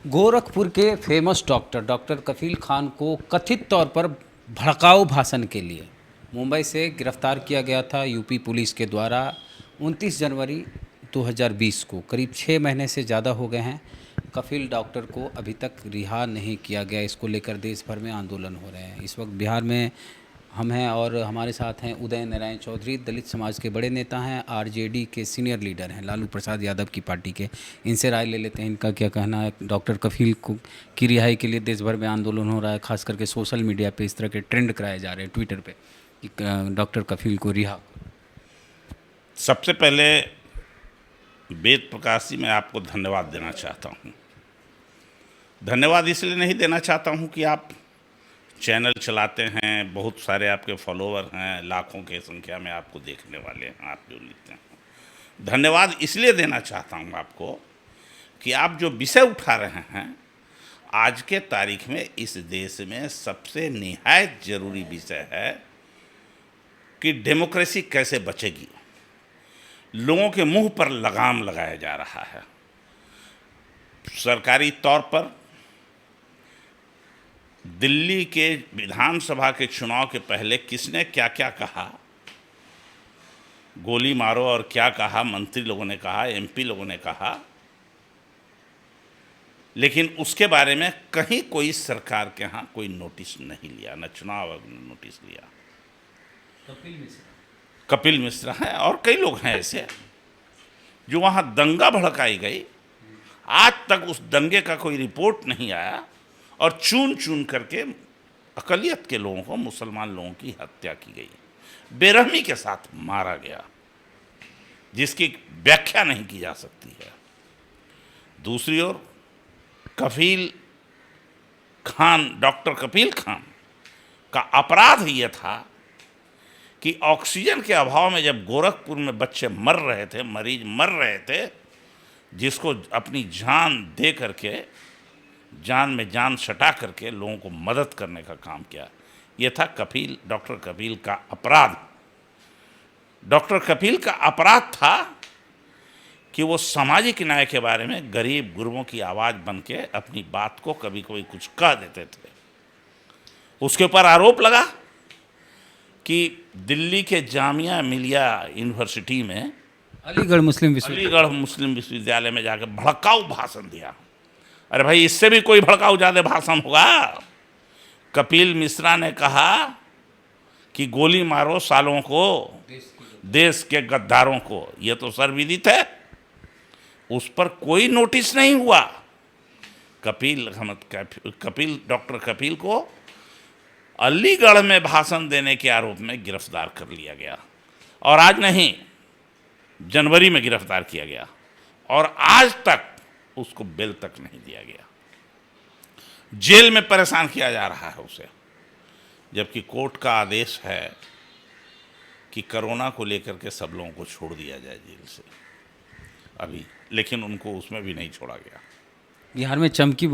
गोरखपुर के famous doctor कफील खान को कथित तौर पर भड़काऊ भाषण के लिए मुंबई से गिरफ्तार किया गया था यूपी पुलिस के द्वारा 29 जनवरी 2020 को। करीब 6 महीने से ज़्यादा हो गए हैं। कफील डॉक्टर को अभी तक रिहा नहीं किया गया। इसको लेकर देश भर में आंदोलन हो रहे हैं। इस वक्त बिहार में हम हैं और हमारे साथ हैं उदय नारायण चौधरी, दलित समाज के बड़े नेता हैं, आरजेडी के सीनियर लीडर हैं, लालू प्रसाद यादव की पार्टी के। इनसे राय ले लेते हैं, इनका क्या कहना है। डॉक्टर कफील को की रिहाई के लिए देश भर में आंदोलन हो रहा है, खास करके सोशल मीडिया पे इस तरह के ट्रेंड कराए जा रहे हैं ट्विटर पे कि डॉक्टर कफील को रिहा। सबसे पहले वेद प्रकाश जी, मैं आपको धन्यवाद देना चाहता हूँ। धन्यवाद इसलिए नहीं देना चाहता हूँ कि आप चैनल चलाते हैं, बहुत सारे आपके फॉलोवर हैं, लाखों के संख्या में आपको देखने वाले हैं, आप जो लिखते हैं। धन्यवाद इसलिए देना चाहता हूँ आपको कि आप जो विषय उठा रहे हैं, आज के तारीख में इस देश में सबसे निहायत जरूरी विषय है कि डेमोक्रेसी कैसे बचेगी। लोगों के मुंह पर लगाम लगाया जा रहा है। सरकारी तौर पर दिल्ली के विधानसभा के चुनाव के पहले किसने क्या क्या कहा, गोली मारो और क्या कहा, मंत्री लोगों ने कहा, एमपी लोगों ने कहा, लेकिन उसके बारे में कहीं कोई सरकार के यहाँ कोई नोटिस नहीं लिया, न चुनाव आयोग ने नोटिस लिया। कपिल मिश्रा है और कई लोग हैं ऐसे जो वहाँ दंगा भड़काई गई, आज तक उस दंगे का कोई रिपोर्ट नहीं आया और चुन चुन करके अकलियत के लोगों को, मुसलमान लोगों की हत्या की गई, बेरहमी के साथ मारा गया, जिसकी व्याख्या नहीं की जा सकती है। दूसरी ओर कफील खान, डॉक्टर कफील खान का अपराध ये था कि ऑक्सीजन के अभाव में जब गोरखपुर में बच्चे मर रहे थे, मरीज मर रहे थे, जिसको अपनी जान दे करके, जान में जान सटा करके लोगों को मदद करने का काम किया, यह था डॉक्टर कफील का अपराध। डॉक्टर कफील का अपराध था कि वो सामाजिक न्याय के बारे में गरीब गुरबों की आवाज़ बन के अपनी बात को कभी कभी कुछ कह देते थे। उसके ऊपर आरोप लगा कि दिल्ली के जामिया मिलिया यूनिवर्सिटी में, अलीगढ़ मुस्लिम विश्वविद्यालय में जाकर भड़काऊ भाषण दिया। अरे भाई, इससे भी कोई भड़काऊ ज़्यादा भाषण होगा। कपिल मिश्रा ने कहा कि गोली मारो सालों को, देश के गद्दारों को। यह तो सर्वविदित है, उस पर कोई नोटिस नहीं हुआ। डॉक्टर कपिल को अलीगढ़ में भाषण देने के आरोप में गिरफ्तार कर लिया गया और आज नहीं, जनवरी में गिरफ्तार किया गया और आज तक उसको बेल तक नहीं दिया गया। जेल में परेशान किया जा रहा है उसे, जबकि कोर्ट का आदेश है कि कोरोना को लेकर के सब लोगों को छोड़ दिया जाए जेल से अभी, लेकिन उनको उसमें भी नहीं छोड़ा गया। बिहार में चमकी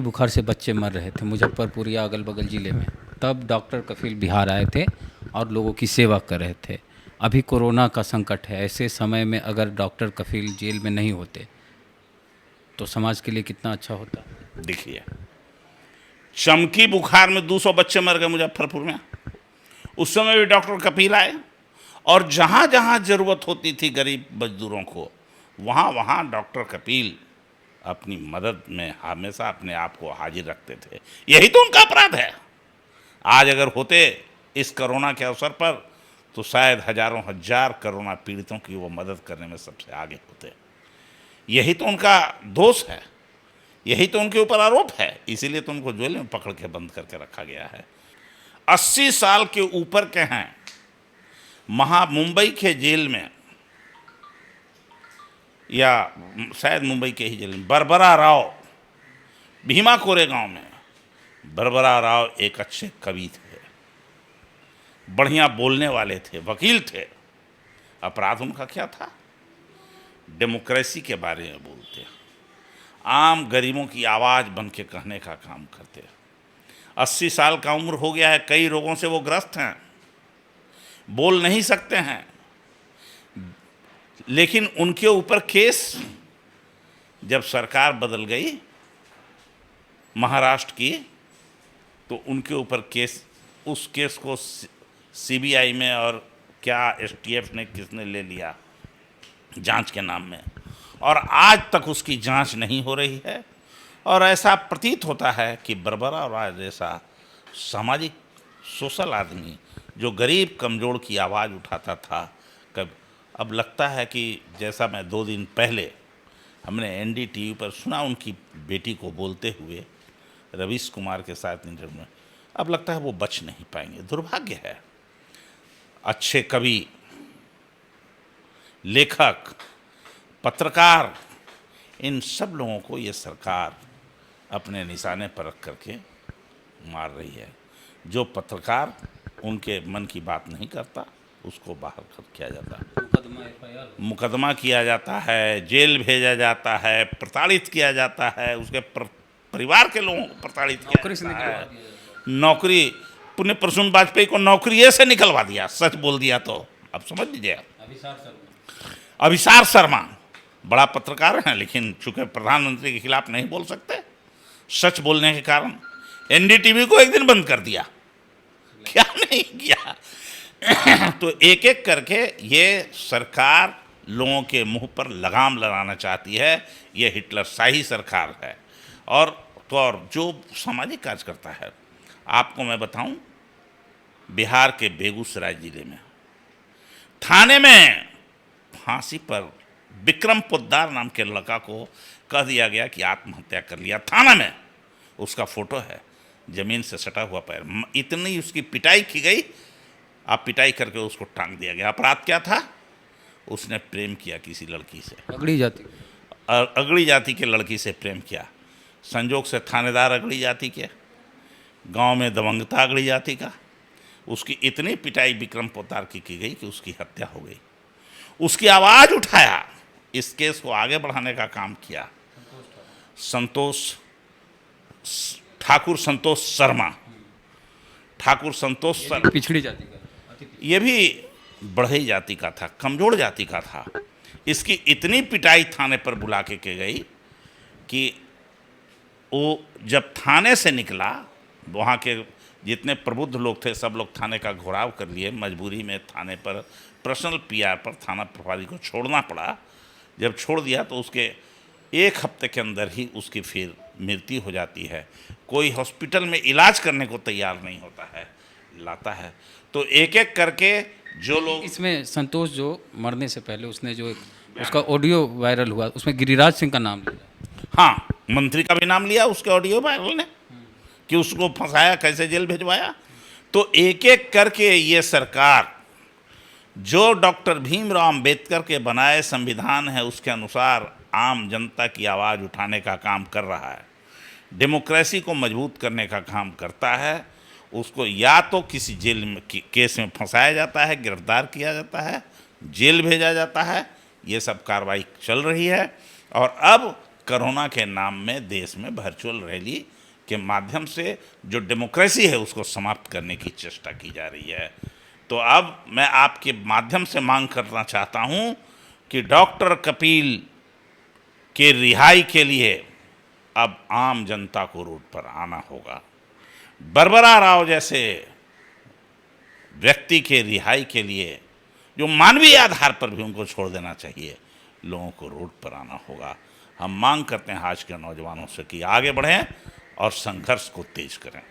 बुखार से बच्चे मर रहे थे मुजफ्फरपुर या अगल बगल ज़िले में, तब डॉक्टर कफील बिहार आए थे और लोगों की सेवा कर रहे थे। अभी कोरोना का संकट है, ऐसे समय में अगर डॉक्टर कफील जेल में नहीं होते तो समाज के लिए कितना अच्छा होता। देखिए, चमकी बुखार में 200 बच्चे मर गए मुजफ्फरपुर में, उस समय भी डॉक्टर कफील आए और जहाँ जहाँ ज़रूरत होती थी गरीब मजदूरों को, वहाँ वहाँ डॉक्टर कफील अपनी मदद में हमेशा अपने आप को हाजिर रखते थे। यही तो उनका अपराध है। आज अगर होते इस कोरोना के अवसर पर तो शायद हजारों हजार कोरोना पीड़ितों की वो मदद करने में सबसे आगे होते। यही तो उनका दोष है, यही तो उनके ऊपर आरोप है, इसीलिए तो उनको जेल में पकड़ के बंद करके रखा गया है। 80 साल के ऊपर के हैं। मुंबई के जेल में, या शायद मुंबई के ही जेल में, बरबरा राव, भीमा कोरेगांव में बरबरा राव एक अच्छे कवि थे, बढ़िया बोलने वाले थे, वकील थे। अपराध उनका क्या था? डेमोक्रेसी के बारे में बोलते, आम गरीबों की आवाज़ बन के कहने का काम करते। 80 साल का उम्र हो गया है, कई रोगों से वो ग्रस्त हैं, बोल नहीं सकते हैं, लेकिन उनके ऊपर केस जब सरकार बदल गई महाराष्ट्र की, तो उनके ऊपर केस, उस केस को सीबीआई में और क्या एसटीएफ ने किसने ले लिया जांच के नाम में, और आज तक उसकी जांच नहीं हो रही है। और ऐसा प्रतीत होता है कि बरबरा राव जैसा सामाजिक सोशल आदमी जो गरीब कमजोर की आवाज़ उठाता था, अब लगता है कि जैसा मैं 2 दिन पहले हमने एनडीटीवी पर सुना उनकी बेटी को बोलते हुए रवीश कुमार के साथ इंटरव्यू में, अब लगता है वो बच नहीं पाएंगे। दुर्भाग्य है। अच्छे कवि, लेखक, पत्रकार, इन सब लोगों को ये सरकार अपने निशाने पर रख करके मार रही है। जो पत्रकार उनके मन की बात नहीं करता उसको बाहर कर किया जाता है, मुकदमा किया जाता है, जेल भेजा जाता है, प्रताड़ित किया जाता है, उसके परिवार के लोगों को प्रताड़ित किया जाता है। नौकरी, पुण्य प्रसून वाजपेयी को नौकरी से निकलवा दिया, सच बोल दिया तो। अब समझ लीजिए। अभिसार शर्मा बड़ा पत्रकार हैं, लेकिन चूंकि प्रधानमंत्री के खिलाफ नहीं बोल सकते, सच बोलने के कारण एनडीटीवी को एक दिन बंद कर दिया। क्या नहीं किया। तो एक एक करके ये सरकार लोगों के मुंह पर लगाम लगाना चाहती है। ये हिटलर शाही सरकार है। और जो सामाजिक कार्य करता है, आपको मैं बताऊं, बिहार के बेगूसराय जिले में थाने में फांसी पर विक्रम पोद्दार नाम के लड़का को कह दिया गया कि आत्महत्या कर लिया। थाना में उसका फोटो है, जमीन से सटा हुआ पैर, इतनी उसकी पिटाई की गई, आप पिटाई करके उसको टांग दिया गया। अपराध क्या था? उसने प्रेम किया किसी लड़की से, अगड़ी जाति के लड़की से प्रेम किया। संजोग से थानेदार अगड़ी जाति के, गांव में दबंगता अगड़ी जाति का। उसकी इतनी पिटाई विक्रम पोद्दार की गई कि उसकी हत्या हो गई। उसकी आवाज़ उठाया, इस केस को आगे बढ़ाने का काम किया ठाकुर संतोष शर्मा। पिछड़ी जाति का, ये भी बढ़ई जाति का था, कमजोर जाति का था। इसकी इतनी पिटाई थाने पर बुला के गई कि वो जब थाने से निकला, वहाँ के जितने प्रबुद्ध लोग थे सब लोग थाने का घुराव कर लिए। मजबूरी में थाने पर पर्सनल पीआर पर थाना प्रभारी को छोड़ना पड़ा। जब छोड़ दिया तो उसके 1 हफ्ते के अंदर ही उसकी फिर मृत्यु हो जाती है। कोई हॉस्पिटल में इलाज करने को तैयार नहीं होता है, लाता है। तो एक एक करके जो लोग, इसमें संतोष जो मरने से पहले उसने जो उसका ऑडियो वायरल हुआ, उसमें गिरिराज सिंह का नाम लिया। हाँ, मंत्री का भी नाम लिया उसके ऑडियो वायरल ने, कि उसको फंसाया, कैसे जेल भिजवाया। तो एक एक करके ये सरकार जो डॉक्टर भीमराव अंबेडकर के बनाए संविधान है उसके अनुसार आम जनता की आवाज़ उठाने का काम कर रहा है, डेमोक्रेसी को मजबूत करने का काम करता है, उसको या तो किसी जेल में केस में फंसाया जाता है, गिरफ्तार किया जाता है, जेल भेजा जाता है। ये सब कार्रवाई चल रही है। और अब कोरोना के नाम में देश में वर्चुअल रैली के माध्यम से जो डेमोक्रेसी है उसको समाप्त करने की चेष्टा की जा रही है। तो अब मैं आपके माध्यम से मांग करना चाहता हूं कि डॉक्टर कपिल के रिहाई के लिए अब आम जनता को रोड पर आना होगा। बरबरा राव जैसे व्यक्ति के रिहाई के लिए जो मानवीय आधार पर भी उनको छोड़ देना चाहिए, लोगों को रोड पर आना होगा। हम मांग करते हैं आज के नौजवानों से कि आगे बढ़ें और संघर्ष को तेज करें।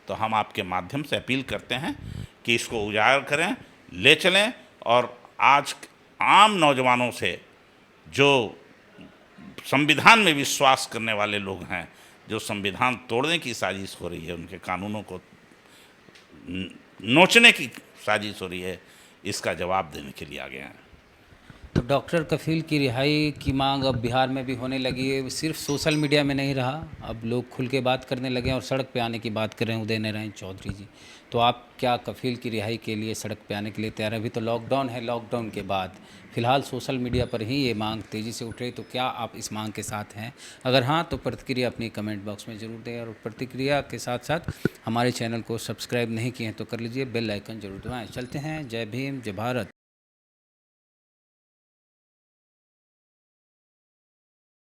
तो हम आपके माध्यम से अपील करते हैं कि इसको उजागर करें, ले चलें। और आज आम नौजवानों से जो संविधान में विश्वास करने वाले लोग हैं, जो संविधान तोड़ने की साजिश हो रही है, उनके कानूनों को नोचने की साजिश हो रही है, इसका जवाब देने के लिए आ गए हैं। तो डॉक्टर कफील की रिहाई की मांग अब बिहार में भी होने लगी है। सिर्फ सोशल मीडिया में नहीं रहा, अब लोग खुल के बात करने लगे हैं और सड़क पे आने की बात कर रहे हैं। उदय नारायण चौधरी जी, तो आप क्या कफील की रिहाई के लिए सड़क पे आने के लिए तैयार हैं? अभी तो लॉकडाउन है, लॉकडाउन के बाद फिलहाल सोशल मीडिया पर ही ये मांग तेज़ी से उठ रही, तो क्या आप इस मांग के साथ हैं? अगर हाँ तो प्रतिक्रिया अपनी कमेंट बॉक्स में ज़रूर दें, और प्रतिक्रिया के साथ साथ हमारे चैनल को सब्सक्राइब नहीं किए हैं तो कर लीजिए, बेल आइकन जरूर दबाएँ। चलते हैं, जय भीम, जय भारत।